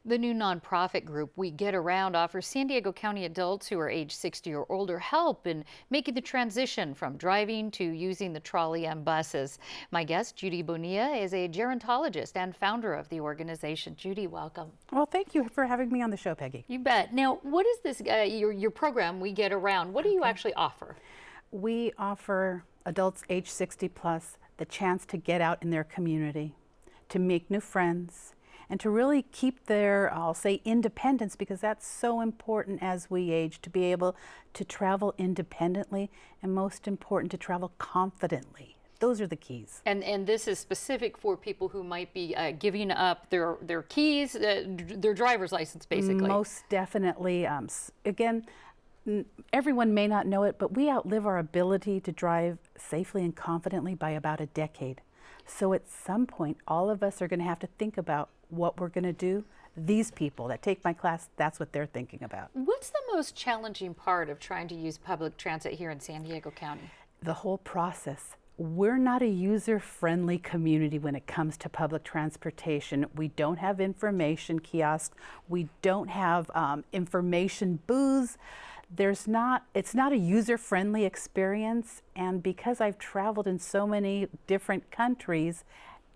The new nonprofit group We Get Around offers San Diego County adults who are age 60 or older help in making the transition from driving to using the trolley and buses. My guest, Judy Bonilla, is a gerontologist and founder of the organization. Judy, welcome. Well, thank you for having me on the show, Peggy. You bet. Now, what is this, your program, We Get Around? What do you actually offer? We offer adults age 60 plus the chance to get out in their community, to make new friends, and to really keep their, I'll say, independence, because that's so important as we age, to be able to travel independently, and most important, to travel confidently. Those are the keys. And this is specific for people who might be giving up their keys, their driver's license, basically. Most definitely. Again, everyone may not know it, but we outlive our ability to drive safely and confidently by about a decade. So at some point, all of us are going to have to think about what we're going to do. These people that take my class, that's what they're thinking about. What's the most challenging part of trying to use public transit here in San Diego County? The whole process. We're not a user-friendly community when it comes to public transportation. We don't have information kiosks. We don't have information booths. It's not a user-friendly experience, and because I've traveled in so many different countries,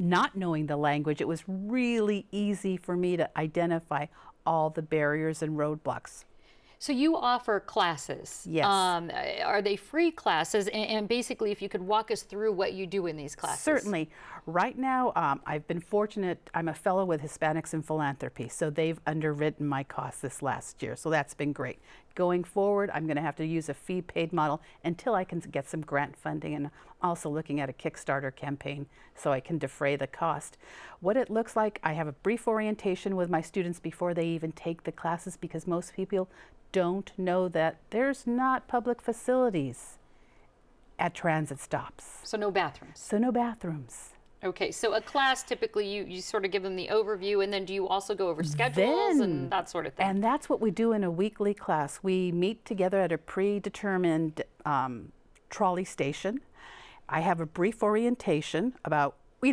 not knowing the language, it was really easy for me to identify all the barriers and roadblocks. So you offer classes. Yes. Are they free classes? And basically, if you could walk us through what you do in these classes. Certainly. Right now, I've been fortunate. I'm a fellow with Hispanics in Philanthropy, so they've underwritten my costs this last year. So that's been great. Going forward, I'm going to have to use a fee-paid model until I can get some grant funding, and also looking at a Kickstarter campaign so I can defray the cost. What it looks like, I have a brief orientation with my students before they even take the classes, because most people don't know that there's not public facilities at transit stops. So no bathrooms. So no bathrooms. Okay, so a class, typically you sort of give them the overview, and then do you also go over schedules and that sort of thing? And that's what we do in a weekly class. We meet together at a predetermined trolley station. I have a brief orientation about, we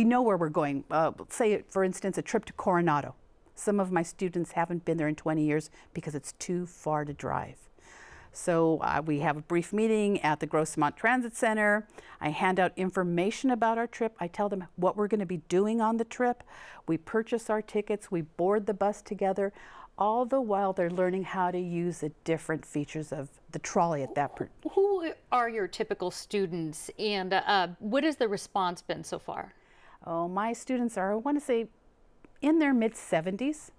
know where we're going. Say, for instance, a trip to Coronado. Some of my students haven't been there in 20 years because it's too far to drive. So we have a brief meeting at the Grossmont Transit Center. I hand out information about our trip. I tell them what we're going to be doing on the trip. We purchase our tickets. We board the bus together. All the while they're learning how to use the different features of the trolley at that point. Who are your typical students, and what has the response been so far? Oh, my students are, I want to say, in their mid-70s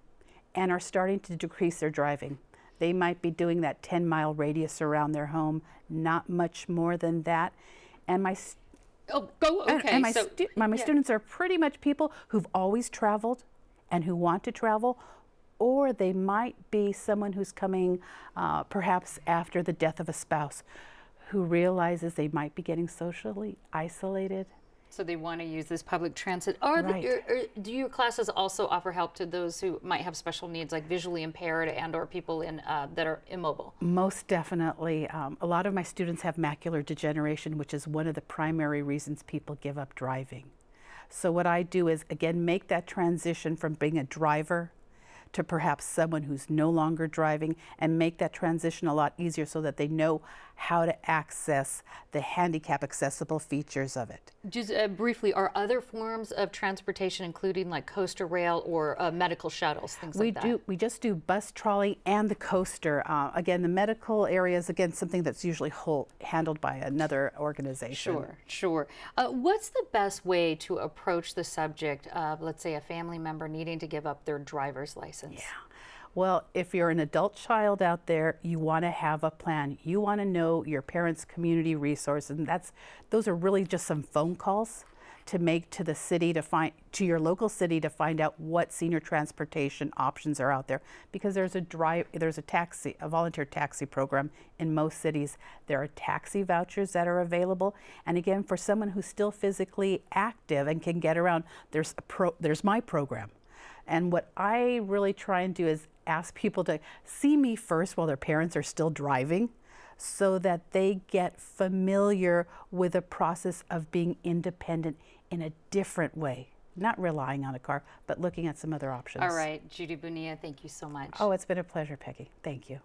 and are starting to decrease their driving. They might be doing that 10-mile radius around their home, not much more than that. And my students are pretty much people who've always traveled and who want to travel, or they might be someone who's coming perhaps after the death of a spouse, who realizes they might be getting socially isolated. So they want to use this public transit. Do your classes also offer help to those who might have special needs, like visually impaired and/or people that are immobile? Most definitely. A lot of my students have macular degeneration, which is one of the primary reasons people give up driving. So what I do is, again, make that transition from being a driver to perhaps someone who's no longer driving, and make that transition a lot easier so that they know how to access the handicap accessible features of it. Just briefly, are other forms of transportation, including like coaster rail or medical shuttles, things like that? We just do bus, trolley, and the coaster. Again, the medical area is, again, something that's usually handled by another organization. Sure. What's the best way to approach the subject of, let's say, a family member needing to give up their driver's license? Yeah. Well, if you're an adult child out there, you want to have a plan. You want to know your parents' community resources, and those are really just some phone calls to make to the city, to your local city, to find out what senior transportation options are out there. Because there's a volunteer taxi program in most cities. There are taxi vouchers that are available, and again, for someone who's still physically active and can get around, there's my program. And what I really try and do is ask people to see me first while their parents are still driving, so that they get familiar with the process of being independent in a different way. not relying on a car, but looking at some other options. All right, Judy Bonilla, thank you so much. Oh, it's been a pleasure, Peggy. Thank you.